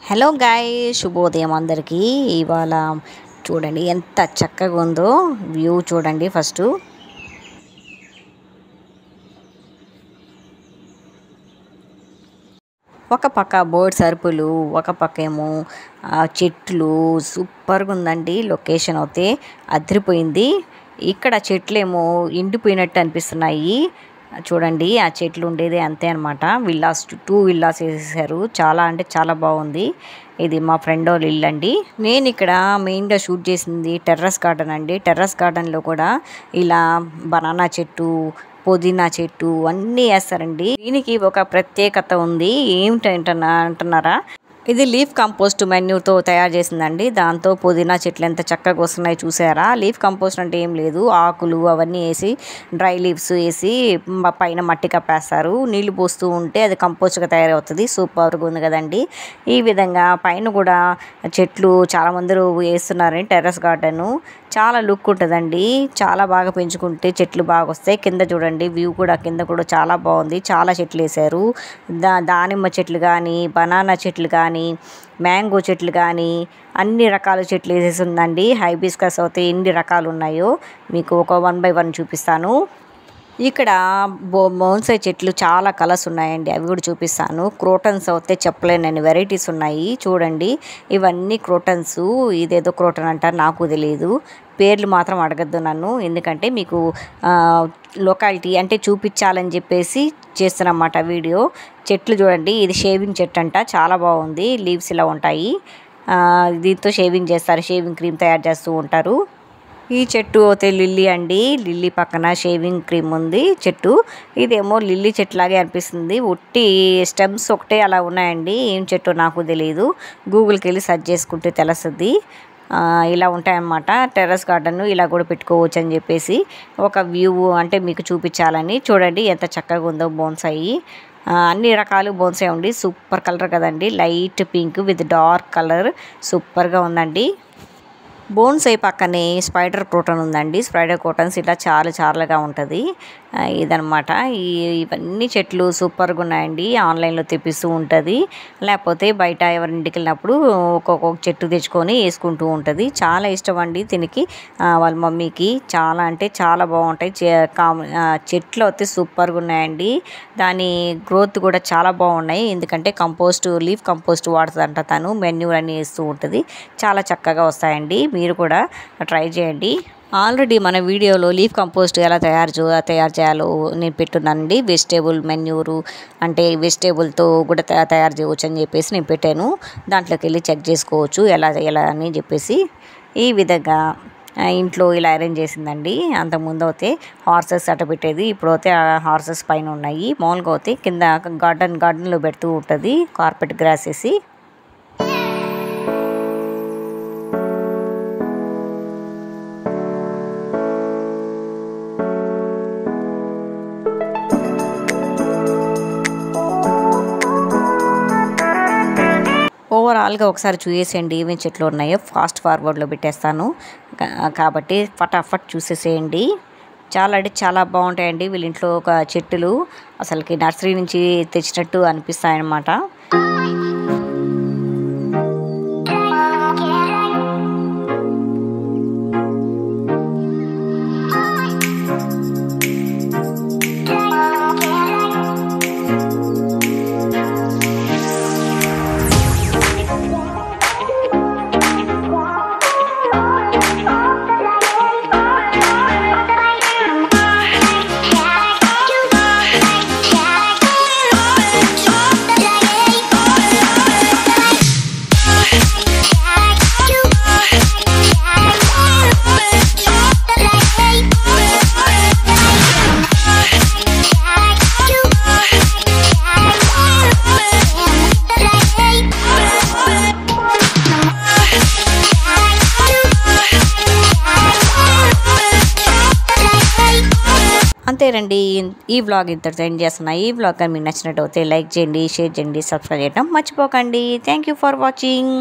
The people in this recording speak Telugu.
హలో గాయ్స్, శుభోదయం అందరికీ. ఇవాళ చూడండి ఎంత చక్కగా ఉందో వ్యూ చూడండి. ఫస్ట్ ఒక పక్క బోర్డ్స్ అరుపులు, ఒక పక్క ఏమో చెట్లు. సూపర్గా ఉందండి. లొకేషన్ అయితే అదిరిపోయింది. ఇక్కడ చెట్లేమో ఎండిపోయినట్టు అనిపిస్తున్నాయి. చూడండి, ఆ చెట్లు ఉండేది అంతే అనమాట. విల్లాస్, 2 విల్లాస్ వేసేసారు. చాలా అంటే చాలా బాగుంది. ఇది మా ఫ్రెండ్ వాళ్ళ ఇల్లు అండి. నేను ఇక్కడ మెయిన్గా షూట్ చేసింది టెర్రస్ గార్డెన్ అండి. టెర్రస్ గార్డెన్లో కూడా ఇలా బనానా చెట్టు, పుదీనా చెట్టు అన్నీ వేస్తారండి. దీనికి ఒక ప్రత్యేకత ఉంది. అంటున్నారా? ఇది లీఫ్ కంపోస్ట్ మెన్యూతో తయారు చేసిందండి. దాంతో పుదీనా చెట్లు ఎంత చక్కగా వస్తున్నాయి చూసారా. లీఫ్ కంపోస్ట్ అంటే ఏం లేదు, ఆకులు అవన్నీ వేసి డ్రై లీవ్స్ వేసి పైన మట్టి కప్పేస్తారు. నీళ్లు పోస్తూ ఉంటే అది కంపోస్ట్గా తయారవుతుంది. సూపర్గా ఉంది కదండి. ఈ విధంగా పైన కూడా చెట్లు చాలామంది వేస్తున్నారండి. టెర్రస్ గార్డెన్ చాలా లుక్ ఉంటుందండి. చాలా బాగా పెంచుకుంటే చెట్లు బాగా వస్తాయి. కింద చూడండి వ్యూ కూడా, కింద కూడా చాలా బాగుంది. చాలా చెట్లు వేసారు. దానిమ్మ చెట్లు కానీ, బనానా చెట్లు కానీ, మ్యాంగో చెట్లు కానీ అన్ని రకాల చెట్లు వేసేసి ఉందండి. హైబిస్కస్ అయితే ఎన్ని రకాలు ఉన్నాయో మీకు ఒక 1 by 1 చూపిస్తాను. ఇక్కడ బోన్సాయి చెట్లు చాలా కలర్స్ ఉన్నాయండి, అవి కూడా చూపిస్తాను. క్రోటన్స్ అయితే చెప్పలేనన్ని వెరైటీస్ ఉన్నాయి చూడండి. ఇవన్నీ క్రోటన్స్. ఇదేదో క్రోటన్ అంటారు, నాకు తెలియదు. పేర్లు మాత్రం అడగద్దు నన్ను, ఎందుకంటే మీకు లొకాలిటీ అంటే చూపించాలని చెప్పేసి చేస్తున్నమాట వీడియో. చెట్లు చూడండి, ఇది షేవింగ్ చెట్టు అంట. చాలా బాగుంది. లీవ్స్ ఇలా ఉంటాయి. దీంతో షేవింగ్ చేస్తారు, షేవింగ్ క్రీమ్ తయారు చేస్తూ ఉంటారు. ఈ చెట్టు అయితే లిల్లీ అండి. లిల్లీ పక్కన షేవింగ్ క్రీమ్ ఉంది చెట్టు. ఇదేమో లిల్లీ చెట్టు లాగే అనిపిస్తుంది. ఒట్టి స్టెమ్స్ ఒకటే అలా ఉన్నాయండి. ఏం చెట్టు నాకు తెలియదు. గూగుల్కి వెళ్ళి సెర్చ్ చేసుకుంటే తెలుస్తుంది. ఇలా ఉంటాయన్నమాట. టెర్రస్ గార్డెన్ ఇలా కూడా పెట్టుకోవచ్చు అని చెప్పేసి ఒక వ్యూ అంటే మీకు చూపించాలని. చూడండి ఎంత చక్కగా ఉందో బోన్సాయి. అన్ని రకాలు బోన్సాయి ఉంది. సూపర్ కలర్ కదండి. Light pink with dark colour సూపర్గా ఉందండి. బోన్సాయి పక్కనే స్పైడర్ క్రోటన్ ఉందండి. స్పైడర్ క్రోటన్స్ ఇలా చాలాగా ఉంటుంది. ఇదనమాట. ఇవన్నీ చెట్లు సూపర్గా ఉన్నాయండి. ఆన్లైన్లో తెప్పిస్తూ ఉంటుంది, లేకపోతే బయట ఎవరింటికి వెళ్ళినప్పుడు ఒక్కొక్క చెట్టు తెచ్చుకొని వేసుకుంటూ ఉంటుంది. చాలా ఇష్టం అండి దీనికి, వాళ్ళ మమ్మీకి. చాలా అంటే చాలా బాగుంటాయి చెట్లు అయితే సూపర్గా ఉన్నాయండి. దాని గ్రోత్ కూడా చాలా బాగున్నాయి. ఎందుకంటే లీఫ్ కంపోస్ట్ వాడుతుందంట తను. మెన్యూర్ అన్నీ వేస్తూ ఉంటుంది. చాలా చక్కగా వస్తాయండి. మీరు కూడా ట్రై చేయండి. ఆల్రెడీ మన వీడియోలో లీఫ్ కంపోస్ట్ ఎలా తయారు చేయాలో నేను పెట్టున్నానండి. వెజిటేబుల్ మెన్యూరు అంటే వెజిటేబుల్తో కూడా తయారు చేయవచ్చు అని చెప్పేసి నేను పెట్టాను. దాంట్లోకి వెళ్ళి చెక్ చేసుకోవచ్చు ఎలా అని చెప్పేసి. ఈ విధంగా ఇంట్లో ఇలా అరేంజ్ చేసిందండి. అంతకుముందు అయితే హార్సెస్ అట్ట పెట్టేది, ఇప్పుడు అయితే హార్సెస్ పైన ఉన్నాయి. మామూలుగా అయితే కింద గార్డెన్లో పెడుతూ ఉంటుంది కార్పెట్ గ్రాస్ వేసి. ఓవరాల్గా ఒకసారి చూసేయండి ఏమేమి చెట్లు ఉన్నాయో. ఫాస్ట్ ఫార్వర్డ్లో పెట్టేస్తాను కాబట్టి ఫటాఫట్ చూసేసేయండి. చాలా అంటే చాలా బాగుంటాయండి. వీళ్ళ ఇంట్లో ఒక చెట్టులు అసలుకి నర్సరీ నుంచి తెచ్చినట్టు అనిపిస్తాయన్నమాట. అంతేనండి. ఈ వ్లాగ్ ఇంతటితో ఎండ్ చేస్తున్నా. ఈ వ్లాగ్ కానీ మీకు నచ్చినట్టు అయితే లైక్ చేయండి, షేర్ చేయండి, సబ్స్క్రైబ్ చేయడం మర్చిపోకండి. Thank you for watching.